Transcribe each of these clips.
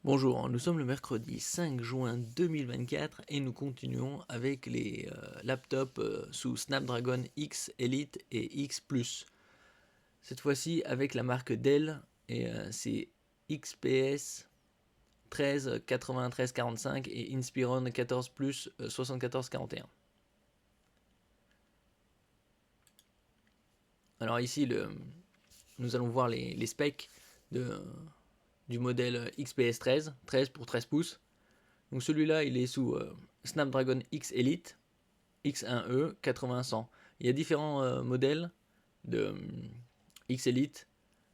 Bonjour, nous sommes le mercredi 5 juin 2024 et nous continuons avec les laptops sous Snapdragon X Elite et X Plus. Cette fois-ci avec la marque Dell et c'est XPS 13 93 45 et Inspiron 14 Plus 74 41. Alors ici nous allons voir les specs du modèle XPS 13 pour 13 pouces. Donc celui-là, il est sous Snapdragon X Elite, X1E, 80-100. Il y a différents modèles de X Elite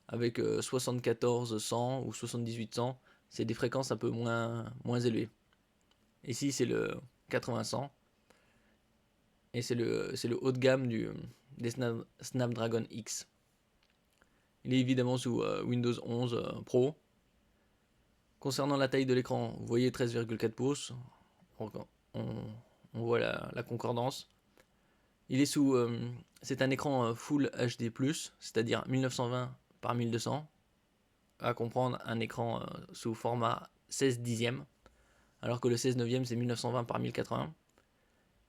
avec 74-100 ou 78-100. C'est des fréquences un peu moins élevées. Ici, c'est le 80-100 et c'est le haut de gamme des Snapdragon X. Il est évidemment sous Windows 11 Pro. Concernant la taille de l'écran, vous voyez 13,4 pouces. On voit la concordance. Il est c'est un écran Full HD+, c'est-à-dire 1920 par 1200, à comprendre un écran sous format 16 dixième, alors que le 16 neuvième c'est 1920 par 1080,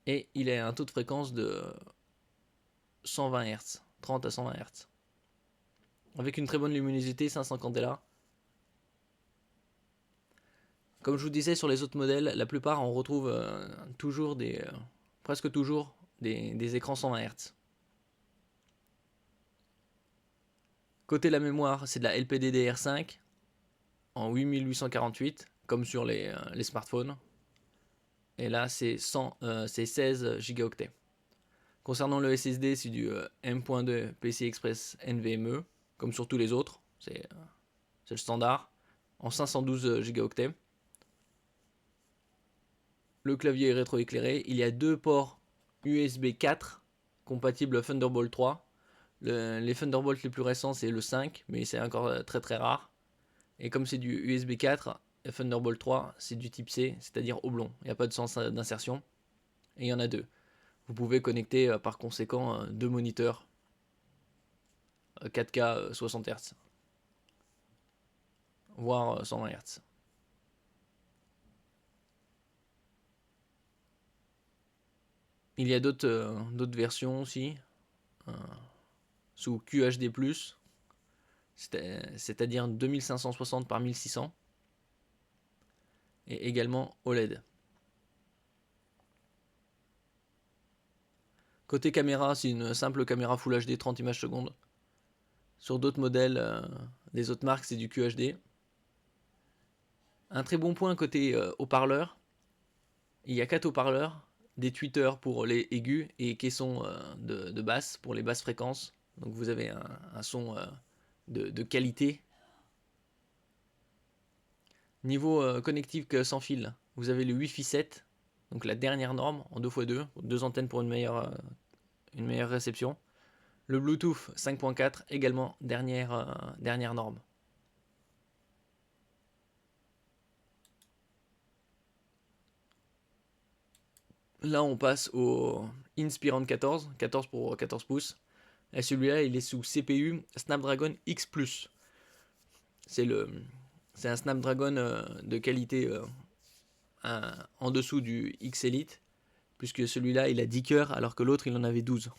et il a un taux de fréquence de 120 Hz, 30 à 120 Hz, avec une très bonne luminosité, 500 candela. Comme je vous disais sur les autres modèles, la plupart on retrouve presque toujours des écrans 120 Hz. Côté la mémoire, c'est de la LPDDR5 en 8848, comme sur les smartphones. Et là, c'est 16 gigaoctets. Concernant le SSD, c'est du M.2 PCI Express NVMe, comme sur tous les autres. C'est le standard, en 512 gigaoctets. Le clavier est rétroéclairé. Il y a deux ports USB 4 compatibles Thunderbolt 3. Les Thunderbolt les plus récents, c'est le 5, mais c'est encore très très rare. Et comme c'est du USB 4, Thunderbolt 3, c'est du type C, c'est-à-dire oblong. Il n'y a pas de sens d'insertion. Et il y en a deux. Vous pouvez connecter par conséquent deux moniteurs 4K 60 Hz, voire 120 Hz. Il y a d'autres versions aussi, sous QHD+, c'est-à-dire 2560 par 1600, et également OLED. Côté caméra, c'est une simple caméra Full HD 30 images secondes. Sur d'autres modèles des autres marques, c'est du QHD. Un très bon point côté haut-parleur, il y a 4 haut-parleurs, des tweeters pour les aigus et caissons de basse pour les basses fréquences. Donc vous avez un son de qualité. Niveau connectique sans fil, vous avez le Wi-Fi 7, donc la dernière norme en 2x2, deux antennes pour une meilleure réception. Le Bluetooth 5.4, également dernière norme. Là, on passe au Inspiron 14 pour 14 pouces. Et celui-là, il est sous CPU Snapdragon X Plus. C'est un Snapdragon de qualité en dessous du X Elite, puisque celui-là, il a 10 cœurs, alors que l'autre, il en avait 12.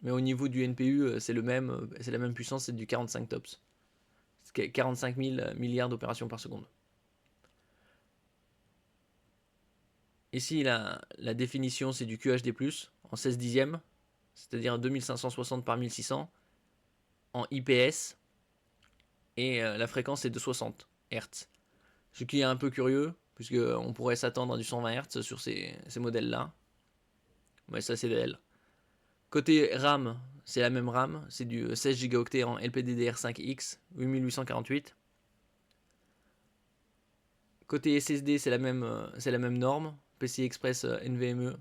Mais au niveau du NPU, c'est la même puissance, c'est du 45 TOPS. C'est 45 000 milliards d'opérations par seconde. Ici, la définition, c'est du QHD+, en 16 dixièmes, c'est-à-dire 2560 par 1600, en IPS, et la fréquence est de 60 Hz. Ce qui est un peu curieux, puisqu'on pourrait s'attendre à du 120 Hz sur ces modèles-là. Mais ça, c'est d'elle. Côté RAM, c'est la même RAM, c'est du 16 Go en LPDDR5X 8848. Côté SSD, c'est la même norme, PCI Express NVMe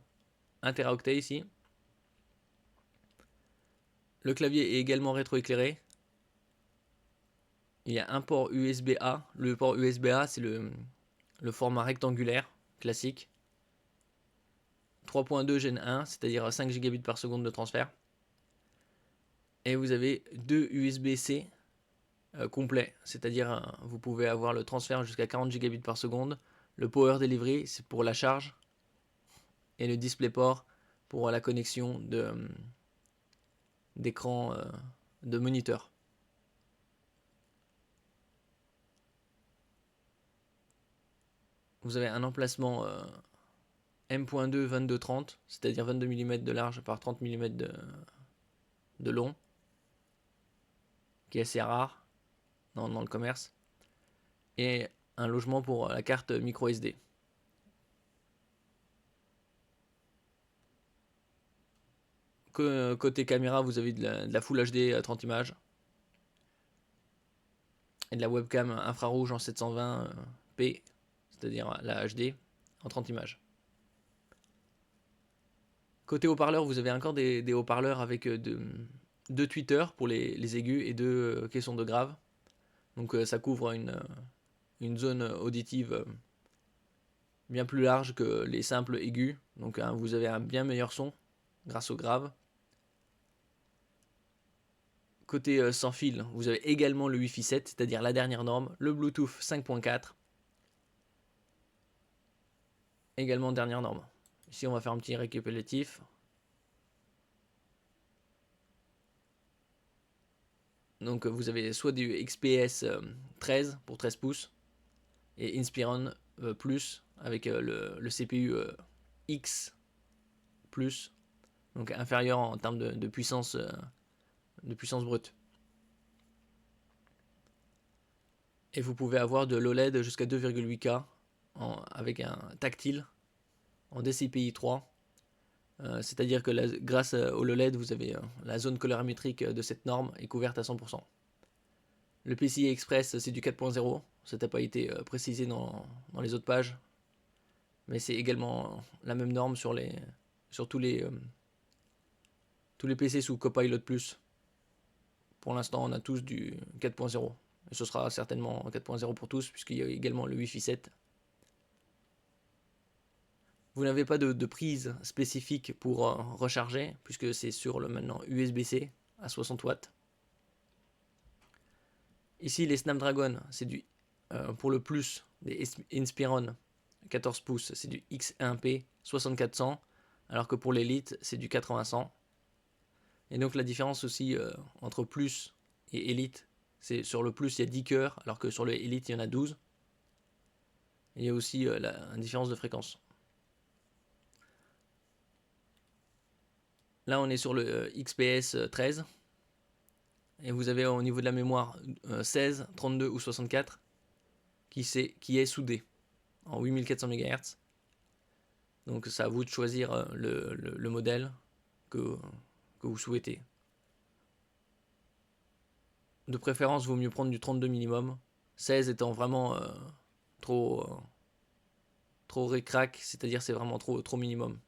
1 Teraoctet ici. Le clavier est également rétroéclairé. Il y a un port USB-A. Le port USB-A, c'est le format rectangulaire classique. 3.2 Gen 1, c'est-à-dire 5 Gb par seconde de transfert. Et vous avez deux USB-C complet, c'est-à-dire vous pouvez avoir le transfert jusqu'à 40 gigabits par seconde, le power delivery c'est pour la charge, et le DisplayPort pour la connexion d'écran de moniteur. Vous avez un emplacement M.2 22-30, c'est-à-dire 22 mm de large par 30 mm de long, qui est assez rare dans le commerce, et un logement pour la carte micro SD. Côté caméra, vous avez de la Full HD à 30 images et de la webcam infrarouge en 720p, c'est-à-dire la HD en 30 images. Côté haut-parleur, vous avez encore des haut-parleurs avec deux tweeters pour les aigus et deux caissons de grave. Donc ça couvre une zone auditive bien plus large que les simples aigus. Donc vous avez un bien meilleur son grâce au grave. Côté sans fil, vous avez également le Wi-Fi 7, c'est-à-dire la dernière norme, le Bluetooth 5.4, également dernière norme. Ici, on va faire un petit récapitulatif. Donc, vous avez soit du XPS 13 pour 13 pouces et Inspiron Plus avec le CPU X Plus, donc inférieur en termes de puissance brute. Et vous pouvez avoir de l'OLED jusqu'à 2,8K avec un tactile en DCI 3. C'est-à-dire que grâce au OLED, vous avez la zone colorimétrique de cette norme est couverte à 100%. Le PCI Express, c'est du 4.0. Ça n'a pas été précisé dans les autres pages. Mais c'est également la même norme sur tous les PC sous Copilot+. Pour l'instant, on a tous du 4.0. Et ce sera certainement 4.0 pour tous, puisqu'il y a également le Wi-Fi 7. Vous n'avez pas de prise spécifique pour recharger, puisque c'est sur le maintenant USB-C à 60 watts. Ici, les Snapdragon, c'est pour le plus des Inspiron 14 pouces, c'est du X1P 6400, alors que pour l'Elite, c'est du 8100. Et donc la différence aussi entre plus et Elite, c'est sur le plus il y a 10 cœurs, alors que sur le Elite il y en a 12. Et il y a aussi une différence de fréquence. Là on est sur le XPS 13. Et vous avez au niveau de la mémoire 16, 32 ou 64 qui est soudé en 8400 MHz. Donc c'est à vous de choisir le modèle que vous souhaitez. De préférence, il vaut mieux prendre du 32 minimum. 16 étant vraiment trop ric-rac, c'est-à-dire c'est vraiment trop minimum.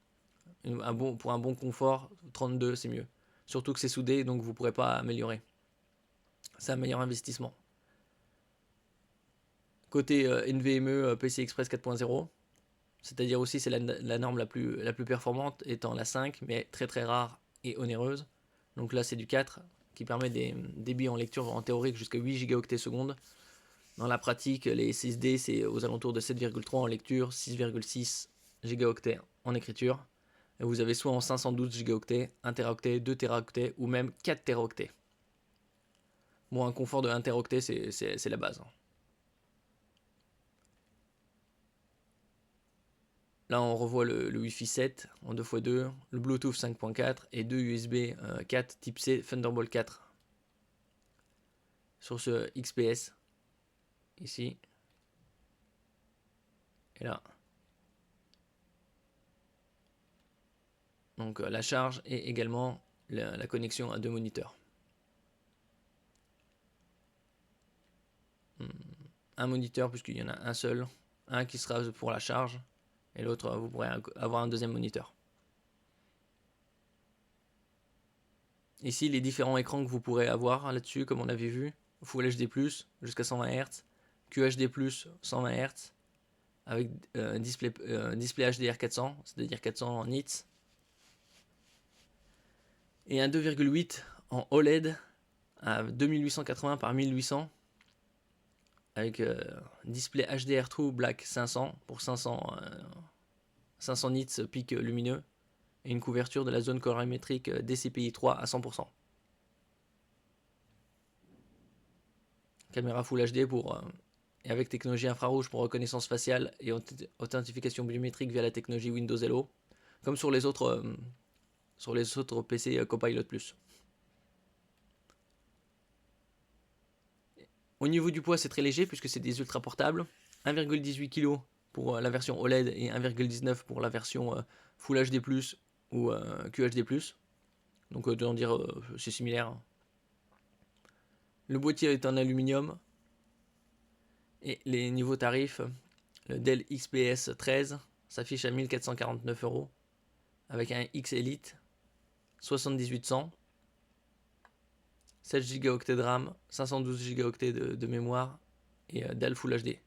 Pour un bon confort, 32 c'est mieux. Surtout que c'est soudé, donc vous ne pourrez pas améliorer. C'est un meilleur investissement. Côté NVMe PCI Express 4.0, c'est-à-dire aussi c'est la norme la plus performante, étant la 5, mais très très rare et onéreuse. Donc là c'est du 4, qui permet des débits en lecture en théorique jusqu'à 8 Go/s. Dans la pratique, les SSD c'est aux alentours de 7,3 en lecture, 6,6 Go/s en écriture. Et vous avez soit en 512 Go/s, 1 Teraoctet, 2 Teraoctets ou même 4 Teraoctets. Bon, un confort de 1 Teraoctet c'est la base. Là, on revoit le Wi-Fi 7 en 2x2, le Bluetooth 5.4 et deux USB 4 type C Thunderbolt 4 sur ce XPS ici et là. Donc la charge et également la connexion à deux moniteurs. Un moniteur puisqu'il y en a un seul, un qui sera pour la charge et l'autre vous pourrez avoir un deuxième moniteur. Ici les différents écrans que vous pourrez avoir là-dessus comme on avait vu, Full HD+, jusqu'à 120 Hz, QHD+, 120 Hz, avec display HDR 400, c'est-à-dire 400 nits, et un 2,8 en OLED à 2880 par 1800, avec display HDR True Black 500 pour 500 nits pic lumineux et une couverture de la zone colorimétrique DCI 3 à 100%. Caméra Full HD et avec technologie infrarouge pour reconnaissance faciale et authentification biométrique via la technologie Windows Hello, comme sur les autres PC Copilot+. Au niveau du poids, c'est très léger puisque c'est des ultra portables. 1,18 kg pour la version OLED et 1,19 pour la version Full HD+, ou QHD+. Donc autant dire c'est similaire. Le boîtier est en aluminium. Et les niveaux tarifs, le Dell XPS 13 s'affiche à 1449 € avec un X Elite 7800, 7 Go de RAM, 512 Go de mémoire et Dell Full HD.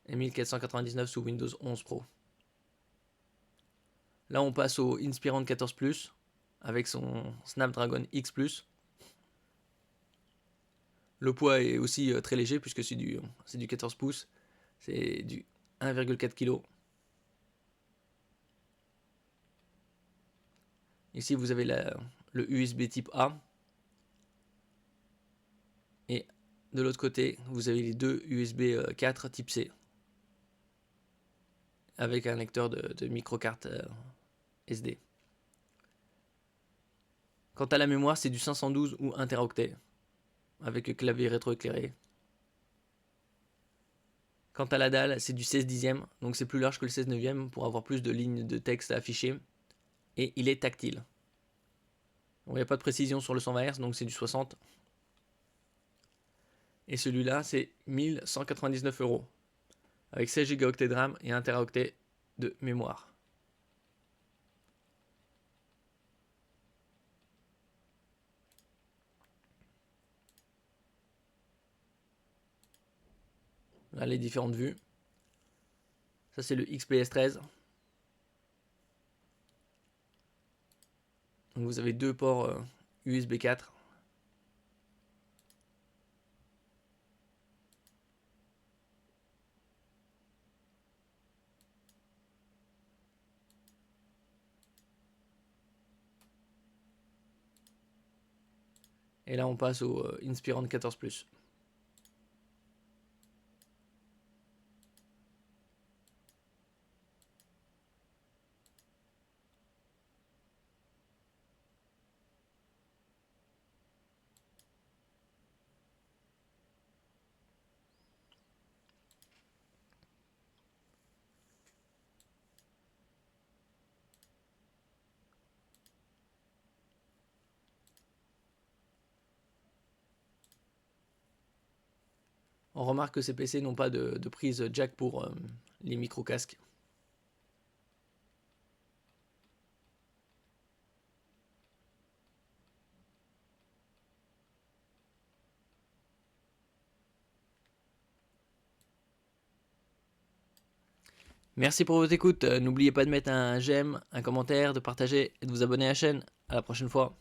Et 1499 sous Windows 11 Pro. Là on passe au Inspirant 14 Plus avec son Snapdragon X Plus. Le poids est aussi très léger puisque c'est du 14 pouces, c'est du 1,4 kg. Ici vous avez le USB type A. Et de l'autre côté, vous avez les deux USB 4 type C. Avec un lecteur de microcarte SD. Quant à la mémoire, c'est du 512 ou 1 Teraoctet. Avec clavier rétroéclairé. Quant à la dalle, c'est du 16 dixième, donc c'est plus large que le 16 neuvième pour avoir plus de lignes de texte à afficher. Et il est tactile. Il n'y a pas de précision sur le 120 Hz, donc c'est du 60. Et celui-là, c'est 1199 €. Avec 16 Go de RAM et 1 Teraoctet de mémoire. Là, les différentes vues. Ça, c'est le XPS 13. Donc, vous avez deux ports USB 4. Et là, on passe au Inspirant 14 Plus. On remarque que ces PC n'ont pas de prise jack pour les micro-casques. Merci pour votre écoute. N'oubliez pas de mettre un j'aime, un commentaire, de partager et de vous abonner à la chaîne. À la prochaine fois.